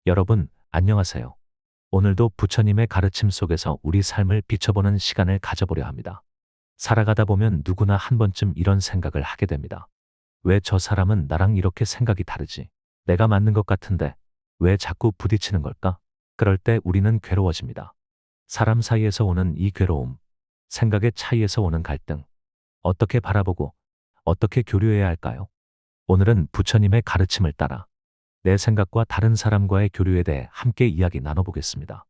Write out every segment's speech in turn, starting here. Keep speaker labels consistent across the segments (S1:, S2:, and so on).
S1: 여러분, 안녕하세요. 오늘도 부처님의 가르침 속에서 우리 삶을 비춰보는 시간을 가져보려 합니다. 살아가다 보면 누구나 한 번쯤 이런 생각을 하게 됩니다. 왜 저 사람은 나랑 이렇게 생각이 다르지? 내가 맞는 것 같은데 왜 자꾸 부딪히는 걸까? 그럴 때 우리는 괴로워집니다. 사람 사이에서 오는 이 괴로움, 생각의 차이에서 오는 갈등, 어떻게 바라보고 어떻게 교류해야 할까요? 오늘은 부처님의 가르침을 따라 내 생각과 다른 사람과의 교류에 대해 함께 이야기 나눠보겠습니다.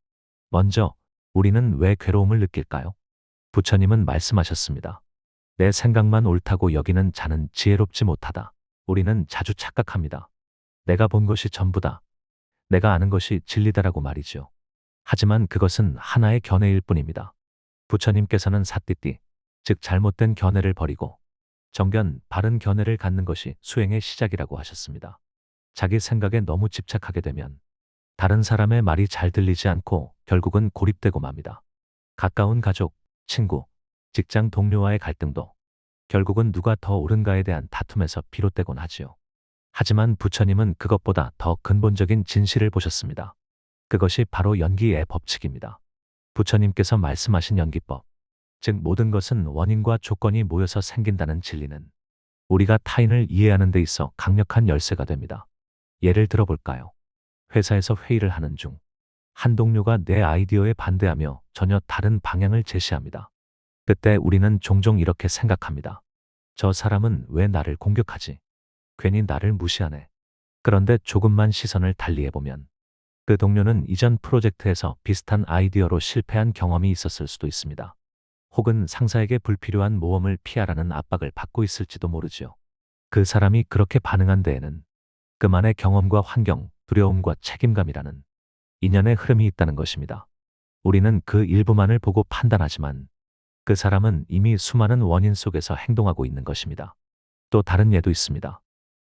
S1: 먼저, 우리는 왜 괴로움을 느낄까요? 부처님은 말씀하셨습니다. 내 생각만 옳다고 여기는 자는 지혜롭지 못하다. 우리는 자주 착각합니다. 내가 본 것이 전부다. 내가 아는 것이 진리다라고 말이죠. 하지만 그것은 하나의 견해일 뿐입니다. 부처님께서는 사띠띠, 즉 잘못된 견해를 버리고 정견, 바른 견해를 갖는 것이 수행의 시작이라고 하셨습니다. 자기 생각에 너무 집착하게 되면 다른 사람의 말이 잘 들리지 않고 결국은 고립되고 맙니다. 가까운 가족, 친구, 직장 동료와의 갈등도 결국은 누가 더 옳은가에 대한 다툼에서 비롯되곤 하지요. 하지만 부처님은 그것보다 더 근본적인 진실을 보셨습니다. 그것이 바로 연기의 법칙입니다. 부처님께서 말씀하신 연기법, 즉 모든 것은 원인과 조건이 모여서 생긴다는 진리는 우리가 타인을 이해하는 데 있어 강력한 열쇠가 됩니다. 예를 들어볼까요? 회사에서 회의를 하는 중 한 동료가 내 아이디어에 반대하며 전혀 다른 방향을 제시합니다. 그때 우리는 종종 이렇게 생각합니다. 저 사람은 왜 나를 공격하지? 괜히 나를 무시하네. 그런데 조금만 시선을 달리해보면 그 동료는 이전 프로젝트에서 비슷한 아이디어로 실패한 경험이 있었을 수도 있습니다. 혹은 상사에게 불필요한 모험을 피하라는 압박을 받고 있을지도 모르지요. 그 사람이 그렇게 반응한 데에는 그만의 경험과 환경, 두려움과 책임감이라는 인연의 흐름이 있다는 것입니다. 우리는 그 일부만을 보고 판단하지만 그 사람은 이미 수많은 원인 속에서 행동하고 있는 것입니다. 또 다른 예도 있습니다.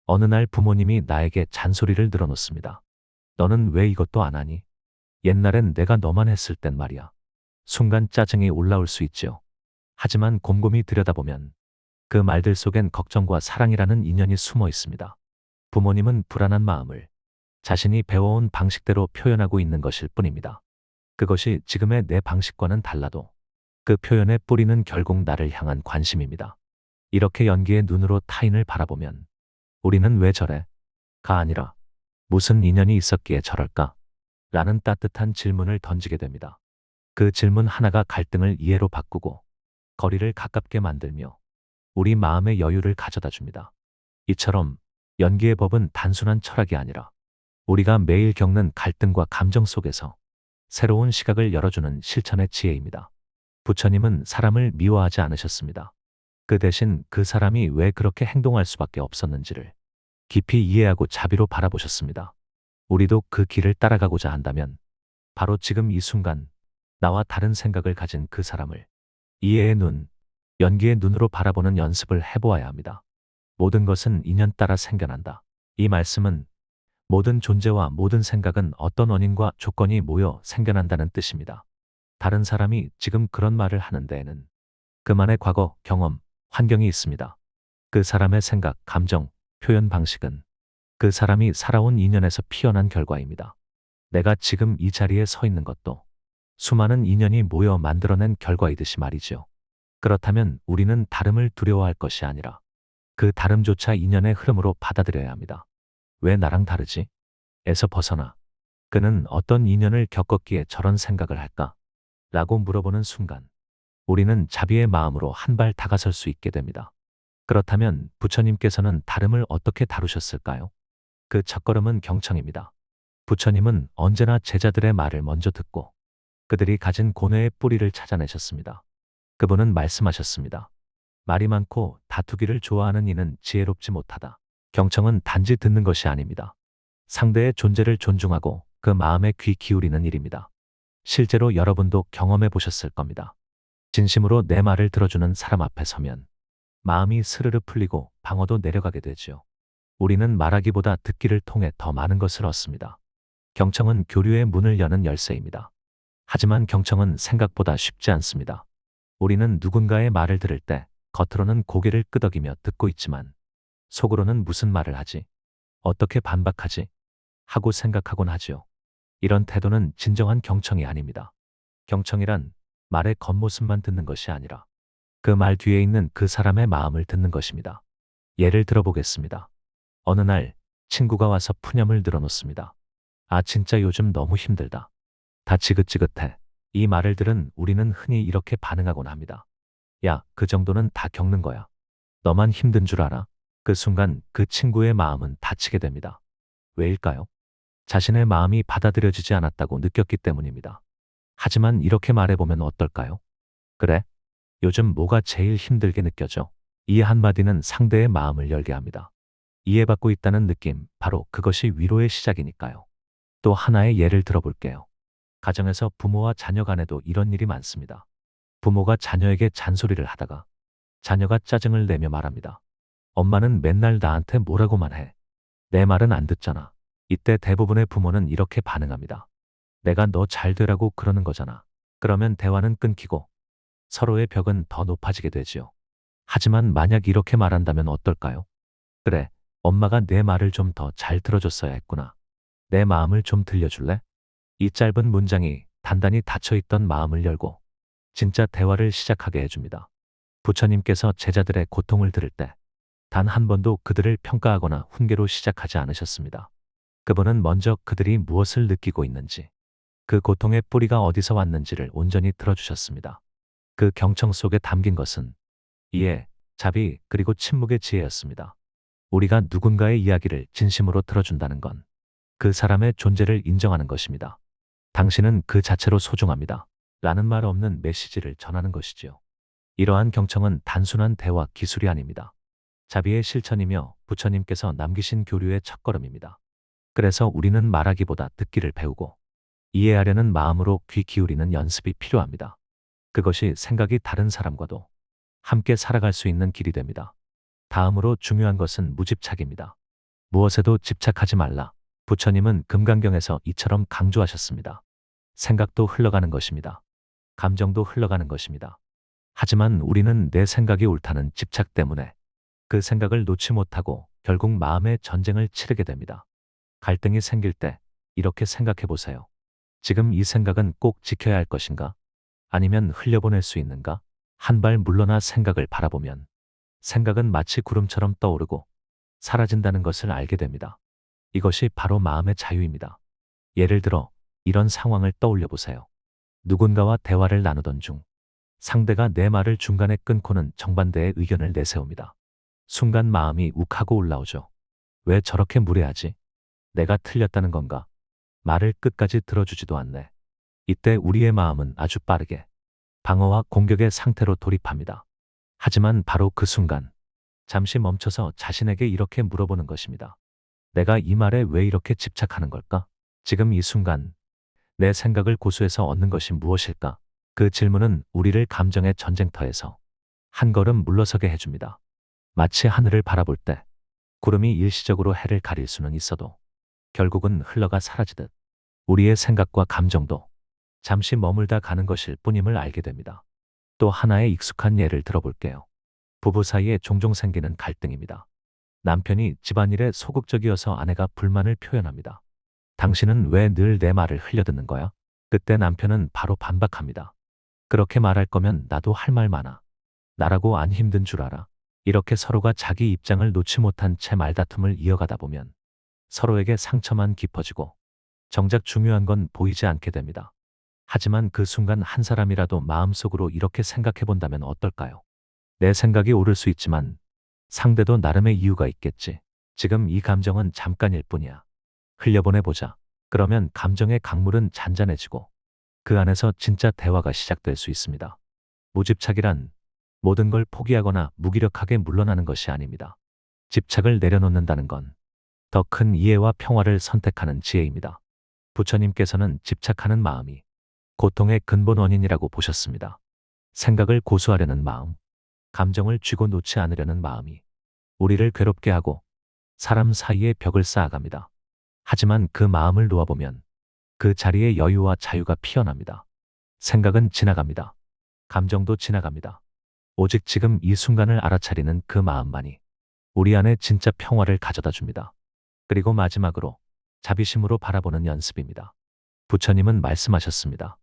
S1: 어느 날 부모님이 나에게 잔소리를 늘어놓습니다. 너는 왜 이것도 안 하니? 옛날엔 내가 너만 했을 땐 말이야. 순간 짜증이 올라올 수 있지요. 하지만 곰곰이 들여다보면 그 말들 속엔 걱정과 사랑이라는 인연이 숨어 있습니다. 부모님은 불안한 마음을 자신이 배워온 방식대로 표현하고 있는 것일 뿐입니다. 그것이 지금의 내 방식과는 달라도 그 표현의 뿌리는 결국 나를 향한 관심입니다. 이렇게 연기의 눈으로 타인을 바라보면 우리는 왜 저래? 가 아니라 무슨 인연이 있었기에 저럴까? 라는 따뜻한 질문을 던지게 됩니다. 그 질문 하나가 갈등을 이해로 바꾸고 거리를 가깝게 만들며 우리 마음의 여유를 가져다 줍니다. 이처럼 연기의 법은 단순한 철학이 아니라 우리가 매일 겪는 갈등과 감정 속에서 새로운 시각을 열어주는 실천의 지혜입니다. 부처님은 사람을 미워하지 않으셨습니다. 그 대신 그 사람이 왜 그렇게 행동할 수밖에 없었는지를 깊이 이해하고 자비로 바라보셨습니다. 우리도 그 길을 따라가고자 한다면 바로 지금 이 순간 나와 다른 생각을 가진 그 사람을 이해의 눈, 연기의 눈으로 바라보는 연습을 해보아야 합니다. 모든 것은 인연 따라 생겨난다. 이 말씀은 모든 존재와 모든 생각은 어떤 원인과 조건이 모여 생겨난다는 뜻입니다. 다른 사람이 지금 그런 말을 하는 데에는 그만의 과거, 경험, 환경이 있습니다. 그 사람의 생각, 감정, 표현 방식은 그 사람이 살아온 인연에서 피어난 결과입니다. 내가 지금 이 자리에 서 있는 것도 수많은 인연이 모여 만들어낸 결과이듯이 말이죠. 그렇다면 우리는 다름을 두려워할 것이 아니라 그 다름조차 인연의 흐름으로 받아들여야 합니다. 왜 나랑 다르지? 에서 벗어나 그는 어떤 인연을 겪었기에 저런 생각을 할까? 라고 물어보는 순간 우리는 자비의 마음으로 한 발 다가설 수 있게 됩니다. 그렇다면 부처님께서는 다름을 어떻게 다루셨을까요? 그 첫걸음은 경청입니다. 부처님은 언제나 제자들의 말을 먼저 듣고 그들이 가진 고뇌의 뿌리를 찾아내셨습니다. 그분은 말씀하셨습니다. 말이 많고 다투기를 좋아하는 이는 지혜롭지 못하다. 경청은 단지 듣는 것이 아닙니다. 상대의 존재를 존중하고 그 마음에 귀 기울이는 일입니다. 실제로 여러분도 경험해 보셨을 겁니다. 진심으로 내 말을 들어주는 사람 앞에 서면 마음이 스르르 풀리고 방어도 내려가게 되지요. 우리는 말하기보다 듣기를 통해 더 많은 것을 얻습니다. 경청은 교류의 문을 여는 열쇠입니다. 하지만 경청은 생각보다 쉽지 않습니다. 우리는 누군가의 말을 들을 때 겉으로는 고개를 끄덕이며 듣고 있지만 속으로는 무슨 말을 하지? 어떻게 반박하지? 하고 생각하곤 하지요. 이런 태도는 진정한 경청이 아닙니다. 경청이란 말의 겉모습만 듣는 것이 아니라 그 말 뒤에 있는 그 사람의 마음을 듣는 것입니다. 예를 들어보겠습니다. 어느 날 친구가 와서 푸념을 늘어놓습니다. 아, 진짜 요즘 너무 힘들다. 다 지긋지긋해. 이 말을 들은 우리는 흔히 이렇게 반응하곤 합니다. 야, 그 정도는 다 겪는 거야. 너만 힘든 줄 알아? 그 순간 그 친구의 마음은 다치게 됩니다. 왜일까요? 자신의 마음이 받아들여지지 않았다고 느꼈기 때문입니다. 하지만 이렇게 말해보면 어떨까요? 그래? 요즘 뭐가 제일 힘들게 느껴져? 이 한마디는 상대의 마음을 열게 합니다. 이해받고 있다는 느낌, 바로 그것이 위로의 시작이니까요. 또 하나의 예를 들어볼게요. 가정에서 부모와 자녀 간에도 이런 일이 많습니다. 부모가 자녀에게 잔소리를 하다가 자녀가 짜증을 내며 말합니다. 엄마는 맨날 나한테 뭐라고만 해. 내 말은 안 듣잖아. 이때 대부분의 부모는 이렇게 반응합니다. 내가 너 잘 되라고 그러는 거잖아. 그러면 대화는 끊기고 서로의 벽은 더 높아지게 되지요. 하지만 만약 이렇게 말한다면 어떨까요? 그래, 엄마가 내 말을 좀 더 잘 들어줬어야 했구나. 내 마음을 좀 들려줄래? 이 짧은 문장이 단단히 닫혀있던 마음을 열고 진짜 대화를 시작하게 해줍니다. 부처님께서 제자들의 고통을 들을 때 단 한 번도 그들을 평가하거나 훈계로 시작하지 않으셨습니다. 그분은 먼저 그들이 무엇을 느끼고 있는지, 그 고통의 뿌리가 어디서 왔는지를 온전히 들어주셨습니다. 그 경청 속에 담긴 것은 이해, 자비, 그리고 침묵의 지혜였습니다. 우리가 누군가의 이야기를 진심으로 들어준다는 건 그 사람의 존재를 인정하는 것입니다. 당신은 그 자체로 소중합니다. 라는 말 없는 메시지를 전하는 것이지요. 이러한 경청은 단순한 대화 기술이 아닙니다. 자비의 실천이며 부처님께서 남기신 교류의 첫걸음입니다. 그래서 우리는 말하기보다 듣기를 배우고 이해하려는 마음으로 귀 기울이는 연습이 필요합니다. 그것이 생각이 다른 사람과도 함께 살아갈 수 있는 길이 됩니다. 다음으로 중요한 것은 무집착입니다. 무엇에도 집착하지 말라. 부처님은 금강경에서 이처럼 강조하셨습니다. 생각도 흘러가는 것입니다. 감정도 흘러가는 것입니다. 하지만 우리는 내 생각이 옳다는 집착 때문에 그 생각을 놓지 못하고 결국 마음의 전쟁을 치르게 됩니다. 갈등이 생길 때 이렇게 생각해 보세요. 지금 이 생각은 꼭 지켜야 할 것인가? 아니면 흘려보낼 수 있는가? 한 발 물러나 생각을 바라보면 생각은 마치 구름처럼 떠오르고 사라진다는 것을 알게 됩니다. 이것이 바로 마음의 자유입니다. 예를 들어 이런 상황을 떠올려 보세요. 누군가와 대화를 나누던 중 상대가 내 말을 중간에 끊고는 정반대의 의견을 내세웁니다. 순간 마음이 욱하고 올라오죠. 왜 저렇게 무례하지? 내가 틀렸다는 건가? 말을 끝까지 들어주지도 않네. 이때 우리의 마음은 아주 빠르게 방어와 공격의 상태로 돌입합니다. 하지만 바로 그 순간 잠시 멈춰서 자신에게 이렇게 물어보는 것입니다. 내가 이 말에 왜 이렇게 집착하는 걸까? 지금 이 순간 내 생각을 고수해서 얻는 것이 무엇일까? 그 질문은 우리를 감정의 전쟁터에서 한 걸음 물러서게 해줍니다. 마치 하늘을 바라볼 때 구름이 일시적으로 해를 가릴 수는 있어도 결국은 흘러가 사라지듯 우리의 생각과 감정도 잠시 머물다 가는 것일 뿐임을 알게 됩니다. 또 하나의 익숙한 예를 들어볼게요. 부부 사이에 종종 생기는 갈등입니다. 남편이 집안일에 소극적이어서 아내가 불만을 표현합니다. 당신은 왜 늘 내 말을 흘려듣는 거야? 그때 남편은 바로 반박합니다. 그렇게 말할 거면 나도 할 말 많아. 나라고 안 힘든 줄 알아? 이렇게 서로가 자기 입장을 놓지 못한 채 말다툼을 이어가다 보면 서로에게 상처만 깊어지고 정작 중요한 건 보이지 않게 됩니다. 하지만 그 순간 한 사람이라도 마음속으로 이렇게 생각해 본다면 어떨까요? 내 생각이 옳을 수 있지만 상대도 나름의 이유가 있겠지. 지금 이 감정은 잠깐일 뿐이야. 흘려보내보자. 그러면 감정의 강물은 잔잔해지고 그 안에서 진짜 대화가 시작될 수 있습니다. 무집착이란 모든 걸 포기하거나 무기력하게 물러나는 것이 아닙니다. 집착을 내려놓는다는 건 더 큰 이해와 평화를 선택하는 지혜입니다. 부처님께서는 집착하는 마음이 고통의 근본 원인이라고 보셨습니다. 생각을 고수하려는 마음, 감정을 쥐고 놓지 않으려는 마음이 우리를 괴롭게 하고 사람 사이에 벽을 쌓아갑니다. 하지만 그 마음을 놓아보면 그 자리에 여유와 자유가 피어납니다. 생각은 지나갑니다. 감정도 지나갑니다. 오직 지금 이 순간을 알아차리는 그 마음만이 우리 안에 진짜 평화를 가져다 줍니다. 그리고 마지막으로 자비심으로 바라보는 연습입니다. 부처님은 말씀하셨습니다.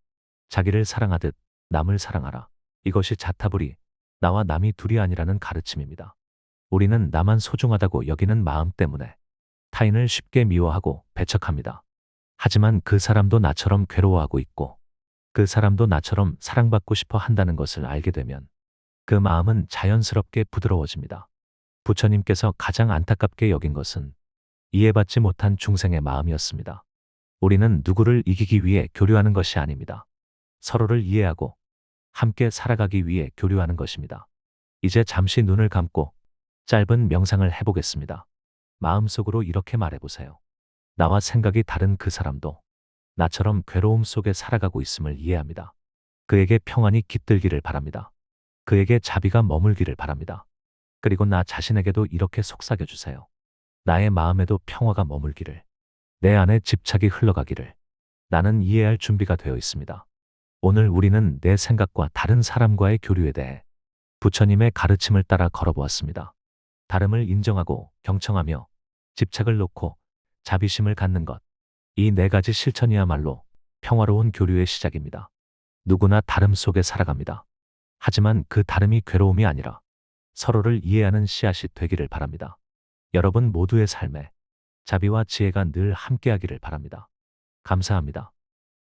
S1: 자기를 사랑하듯 남을 사랑하라. 이것이 자타불이, 나와 남이 둘이 아니라는 가르침입니다. 우리는 나만 소중하다고 여기는 마음 때문에 타인을 쉽게 미워하고 배척합니다. 하지만 그 사람도 나처럼 괴로워하고 있고 그 사람도 나처럼 사랑받고 싶어 한다는 것을 알게 되면 그 마음은 자연스럽게 부드러워집니다. 부처님께서 가장 안타깝게 여긴 것은 이해받지 못한 중생의 마음이었습니다. 우리는 누구를 이기기 위해 교류하는 것이 아닙니다. 서로를 이해하고 함께 살아가기 위해 교류하는 것입니다. 이제 잠시 눈을 감고 짧은 명상을 해보겠습니다. 마음속으로 이렇게 말해보세요. 나와 생각이 다른 그 사람도 나처럼 괴로움 속에 살아가고 있음을 이해합니다. 그에게 평안이 깃들기를 바랍니다. 그에게 자비가 머물기를 바랍니다. 그리고 나 자신에게도 이렇게 속삭여주세요. 나의 마음에도 평화가 머물기를, 내 안에 집착이 흘러가기를, 나는 이해할 준비가 되어 있습니다. 오늘 우리는 내 생각과 다른 사람과의 교류에 대해 부처님의 가르침을 따라 걸어보았습니다. 다름을 인정하고 경청하며 집착을 놓고 자비심을 갖는 것. 이 네 가지 실천이야말로 평화로운 교류의 시작입니다. 누구나 다름 속에 살아갑니다. 하지만 그 다름이 괴로움이 아니라 서로를 이해하는 씨앗이 되기를 바랍니다. 여러분 모두의 삶에 자비와 지혜가 늘 함께하기를 바랍니다. 감사합니다.